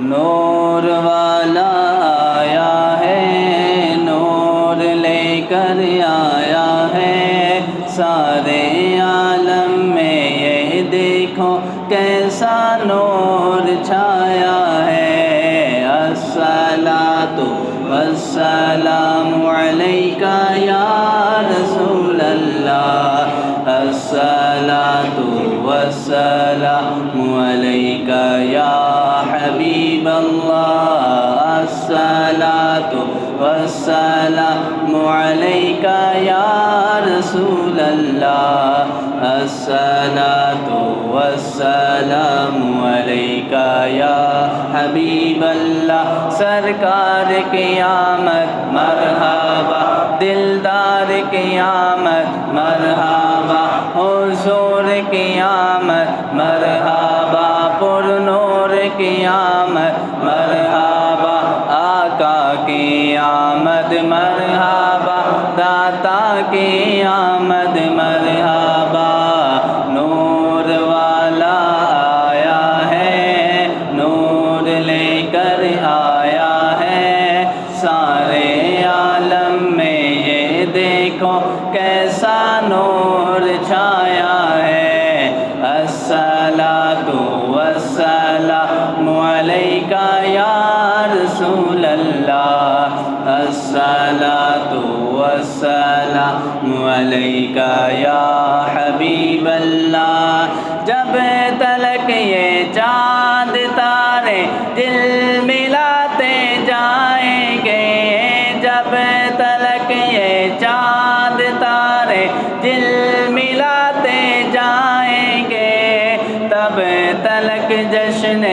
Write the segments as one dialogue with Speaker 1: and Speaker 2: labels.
Speaker 1: نور والا آیا ہے، نور لے کر آیا ہے، سارے عالم میں یہ دیکھو کیسا نور چھایا ہے۔ الصلاۃ والسلام علیک یا رسول اللہ، الصلاۃ والسلام علیک یا حبیب اللہ، الصلاۃ والسلام علیک یا رسول اللہ، الصلاۃ والسلام علیک یا حبیب اللہ۔ سرکار قیامت مرحبا، دلدار قیامت مرحبا، حضور قیامت مرحبا، پر نور قیامت مرحبا، آقا کی آمد مرحبا، داتا کی آمد مرحبا۔ نور والا آیا ہے، نور لے کر آیا ہے، سارے عالم میں یہ دیکھو کیسا نور چھایا ہے۔ الصلاۃ والسلام علیک یا رسول اللہ، الصلاۃ والسلام علیک یا حبیب اللہ۔ جب تلک یہ چاند تارے دل ملاتے جائیں گے، جب تلک یہ چاند تارے دل ملاتے جائیں گے، تب تلک جشن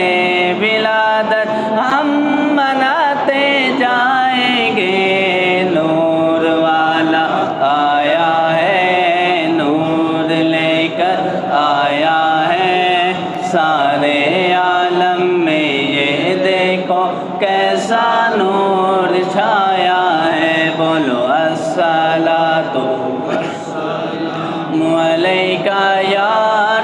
Speaker 1: ولادت ہم مناتے جائیں گے۔ نور والا آیا ہے، نور لے کر آیا ہے، سارے عالم میں یہ دیکھو کیسا نور چھایا ہے۔ بولو الصلاۃ والسلام علیک یا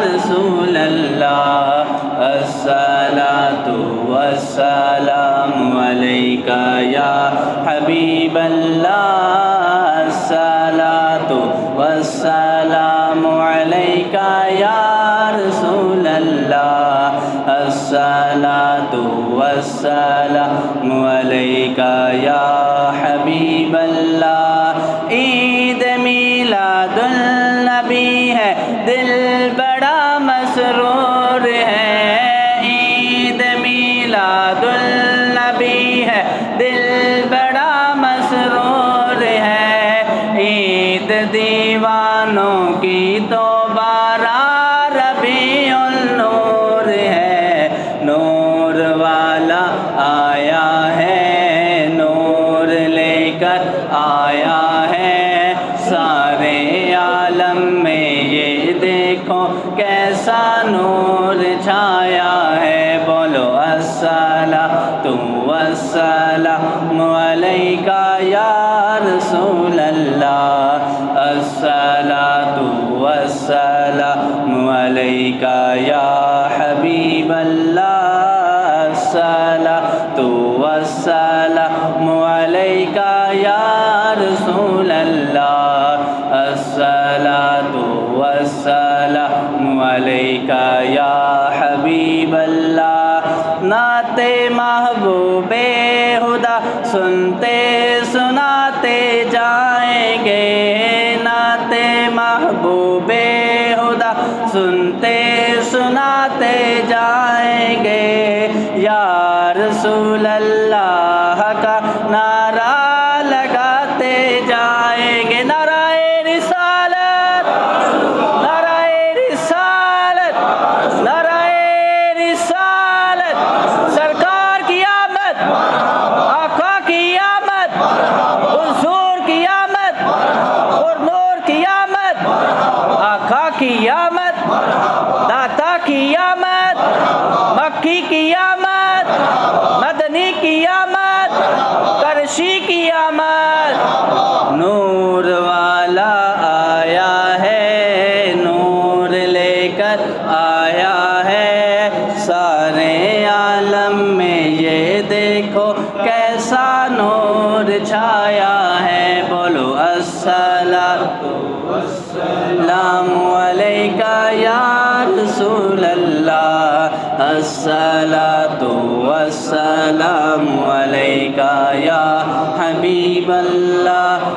Speaker 1: رسول اللہ، الصلاۃ والسلام علیک یا حبیب اللہ، الصلاۃ والسلام علیک یا رسول اللہ، الصلاۃ والسلام علیک یا حبیب اللہ۔ عید میلاد النبی ہے، دل بڑا مسرور ہے، عید میلاد النبی ہے، دل بڑا مسرور ہے، عید دیوانوں کی تو بارہ ربیع النور ہے۔ نور والا آیا ہے، نور لے کر آیا ہے، سارے عالم میں یہ دیکھو کیسا نور چھایا ہے۔ بولو الصلاۃ والسلام علیک یا رسول اللہ، الصلاۃ والسلام علیک یا حبیب اللہ، الصلاۃ والسلام علیک یا رسول اللہ، الصلاۃ والسلام علیک یا حبیب اللہ۔ نعت محبوب خدا سنتے سناتے جائیں گے، نعت محبوب خدا سنتے سناتے جائیں گے، یا رسول اللہ کا نعرہ لگاتے جائیں گے۔ نعرہ رسالت، نعرہ رسالت، نعرہ رسالت، سرکار کی آمد، آقا کی آمد، حضور کی آمد، اور نور کی آمد، آقا کی آمد، داتا کی آمد، مکی کی آمد، مدنی کی آمد۔ چھایا ہے، بولو السلام علیکہ یا رسول اللہ، الصلاۃ والسلام علیکہ یا حبیب اللہ۔